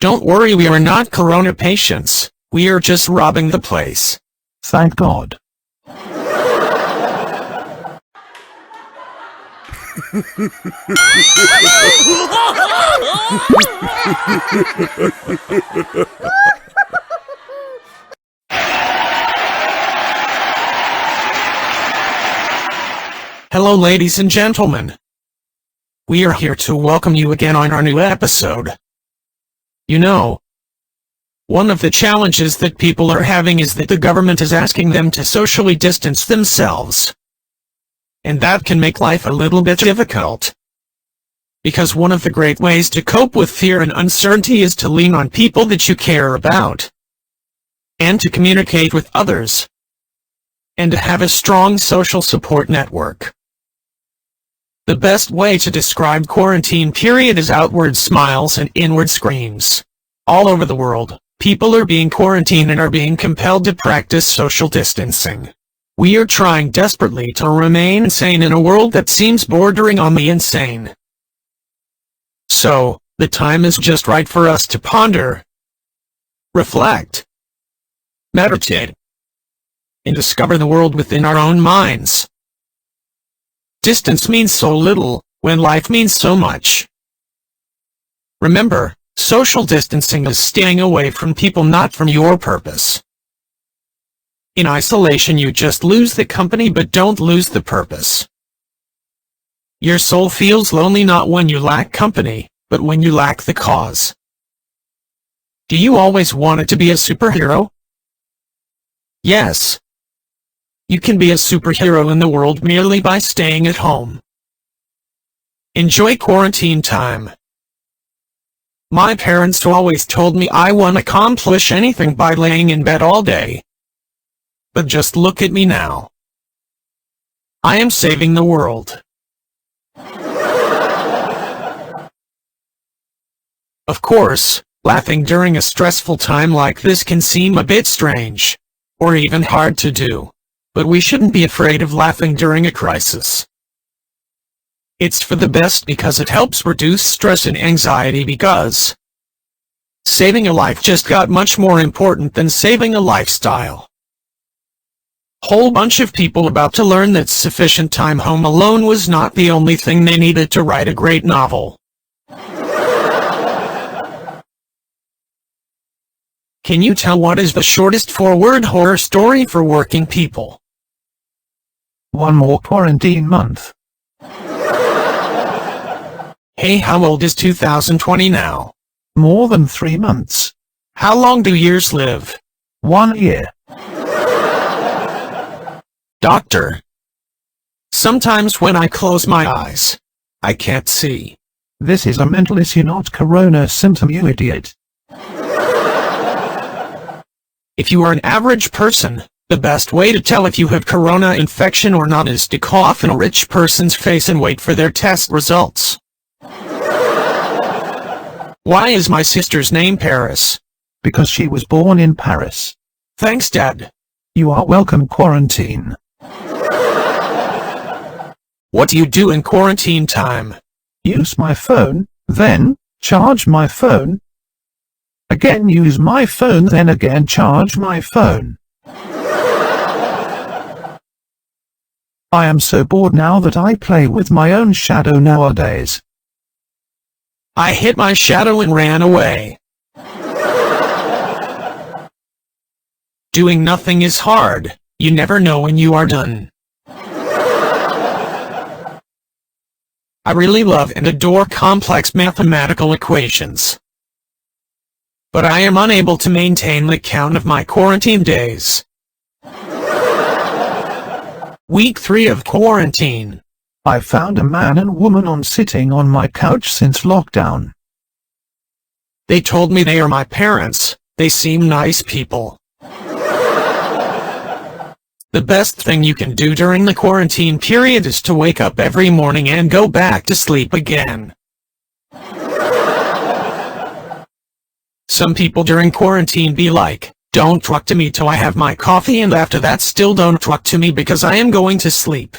Don't worry, we are not corona patients. We are just robbing the place. Thank God. Hello, ladies and gentlemen. We are here to welcome you again on our new episode. You know, one of the challenges that people are having is that the government is asking them to socially distance themselves. And that can make life a little bit difficult. Because one of the great ways to cope with fear and uncertainty is to lean on people that you care about. And to communicate with others. And to have a strong social support network. The best way to describe quarantine period is outward smiles and inward screams. All over the world, people are being quarantined and are being compelled to practice social distancing. We are trying desperately to remain sane in a world that seems bordering on the insane. So, the time is just right for us to ponder, reflect, meditate, and discover the world within our own minds. Distance means so little, when life means so much. Remember, social distancing is staying away from people, not from your purpose. In isolation you just lose the company but don't lose the purpose. Your soul feels lonely not when you lack company, but when you lack the cause. Do you always want it to be a superhero? Yes. You can be a superhero in the world merely by staying at home. Enjoy quarantine time. My parents always told me I won't accomplish anything by laying in bed all day. But just look at me now. I am saving the world. Of course, laughing during a stressful time like this can seem a bit strange, or even hard to do. But we shouldn't be afraid of laughing during a crisis. It's for the best because it helps reduce stress and anxiety, because saving a life just got much more important than saving a lifestyle. Whole bunch of people about to learn that sufficient time home alone was not the only thing they needed to write a great novel. Can you tell what is the shortest 4-word horror story for working people? One more quarantine month. Hey, how old is 2020 now? More than 3 months. How long do years live? 1 year. Doctor. Sometimes when I close my eyes, I can't see. This is a mental issue, not corona symptom, you idiot. If you are an average person, the best way to tell if you have corona infection or not is to cough in a rich person's face and wait for their test results. Why is my sister's name Paris? Because she was born in Paris. Thanks, Dad. You are welcome, quarantine. What do you do in quarantine time? Use my phone, then charge my phone. Again use my phone, then again charge my phone. I am so bored now that I play with my own shadow nowadays. I hit my shadow and ran away. Doing nothing is hard. You never know when you are done. I really love and adore complex mathematical equations. But I am unable to maintain the count of my quarantine days. Week 3 of quarantine. I found a man and woman sitting on my couch since lockdown. They told me they are my parents. They seem nice people. The best thing you can do during the quarantine period is to wake up every morning and go back to sleep again. Some people during quarantine be like, don't talk to me till I have my coffee, and after that still don't talk to me because I am going to sleep.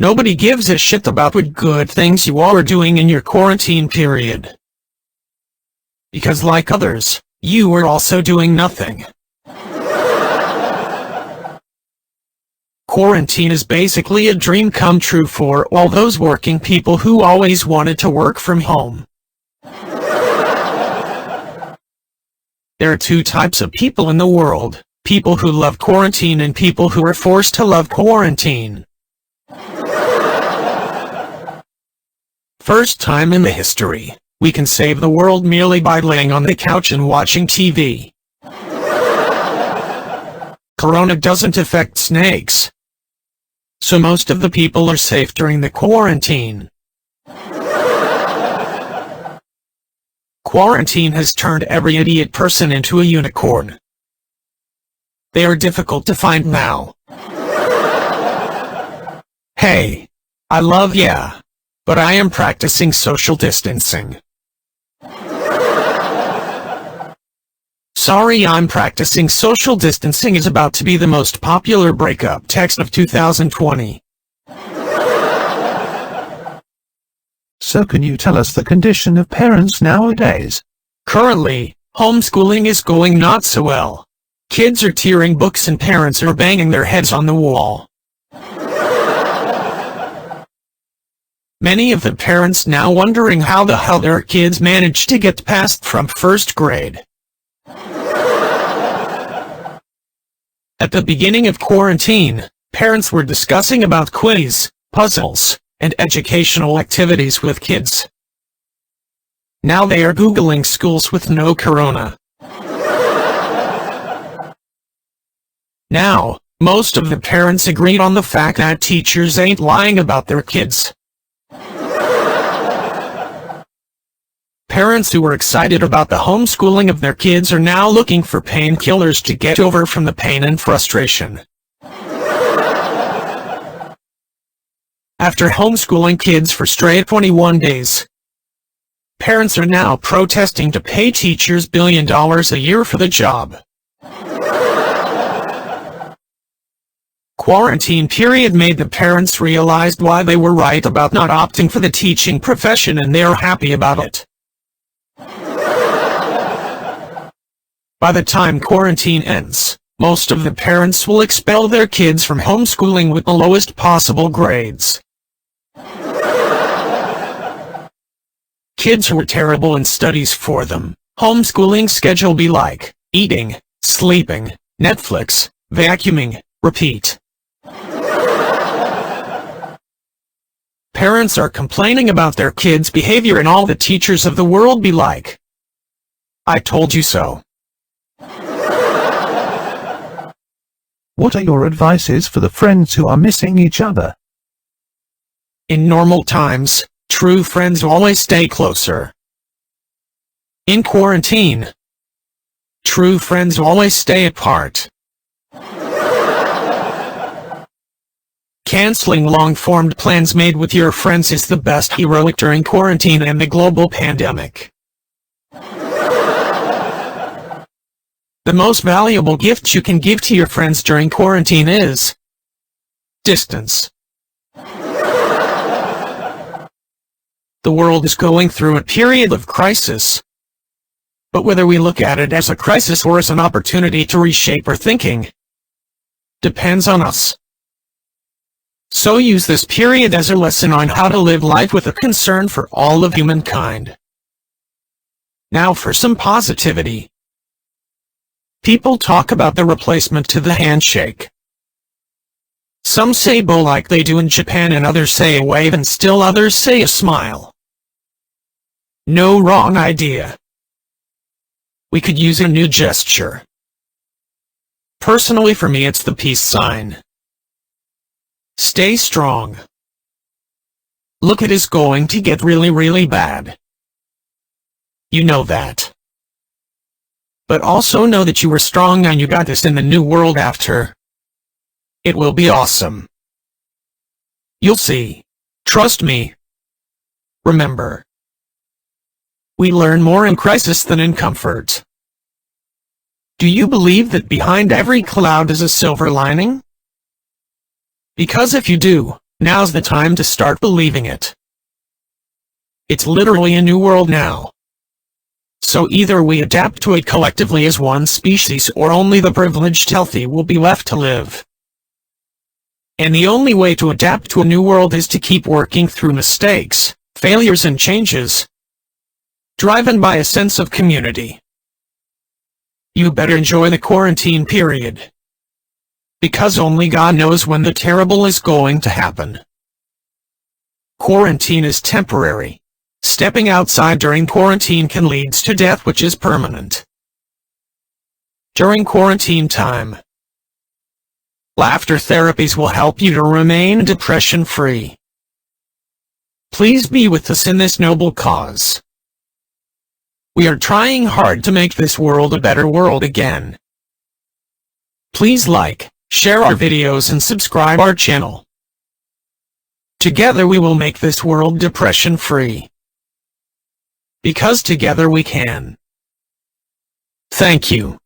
Nobody gives a shit about what good things you all are doing in your quarantine period. Because like others, you are also doing nothing. Quarantine is basically a dream come true for all those working people who always wanted to work from home. There are two types of people in the world: people who love quarantine and people who are forced to love quarantine. First time in the history, we can save the world merely by laying on the couch and watching TV. Corona doesn't affect snakes, so most of the people are safe during the quarantine. Quarantine has turned every idiot person into a unicorn. They are difficult to find now. Hey, I love ya, but I am practicing social distancing. Sorry, I'm practicing social distancing is about to be the most popular breakup text of 2020. So can you tell us the condition of parents nowadays? Currently, homeschooling is going not so well. Kids are tearing books and parents are banging their heads on the wall. Many of the parents now wondering how the hell their kids managed to get past from first grade. At the beginning of quarantine, parents were discussing about quiz, puzzles, and educational activities with kids. Now they are Googling schools with no corona. Now, most of the parents agreed on the fact that teachers ain't lying about their kids. Parents who were excited about the homeschooling of their kids are now looking for painkillers to get over from the pain and frustration. After homeschooling kids for straight 21 days, parents are now protesting to pay teachers $1 billion a year for the job. Quarantine period made the parents realize why they were right about not opting for the teaching profession, and they are happy about it. By the time quarantine ends, most of the parents will expel their kids from homeschooling with the lowest possible grades. Kids who are terrible in studies for them, homeschooling schedule be like eating, sleeping, Netflix, vacuuming, repeat. Parents are complaining about their kids' behavior and all the teachers of the world be like, I told you so. What are your advices for the friends who are missing each other? In normal times, true friends always stay closer. In quarantine, true friends always stay apart. Canceling long-formed plans made with your friends is the best heroic during quarantine and the global pandemic. The most valuable gift you can give to your friends during quarantine is distance. The world is going through a period of crisis. But whether we look at it as a crisis or as an opportunity to reshape our thinking depends on us. So use this period as a lesson on how to live life with a concern for all of humankind. Now for some positivity. People talk about the replacement to the handshake. Some say "bo" like they do in Japan, and others say a wave, and still others say a smile. No wrong idea. We could use a new gesture. Personally for me it's the peace sign. Stay strong. Look, it is going to get really bad. You know that. But also know that you are strong and you got this in the new world after. It will be awesome. You'll see. Trust me. Remember, we learn more in crisis than in comfort. Do you believe that behind every cloud is a silver lining? Because if you do, Now's the time to start believing it. It's literally a new world now. So either we adapt to it collectively as one species, or only the privileged healthy will be left to live. And the only way to adapt to a new world is to keep working through mistakes, failures and changes, driven by a sense of community. You better enjoy the quarantine period, because only God knows when the terrible is going to happen. Quarantine is temporary. Stepping outside during quarantine can lead to death, which is permanent. During quarantine time, laughter therapies will help you to remain depression-free. Please be with us in this noble cause. We are trying hard to make this world a better world again. Please like, share our videos and subscribe our channel. Together we will make this world depression-free. Because together we can. Thank you.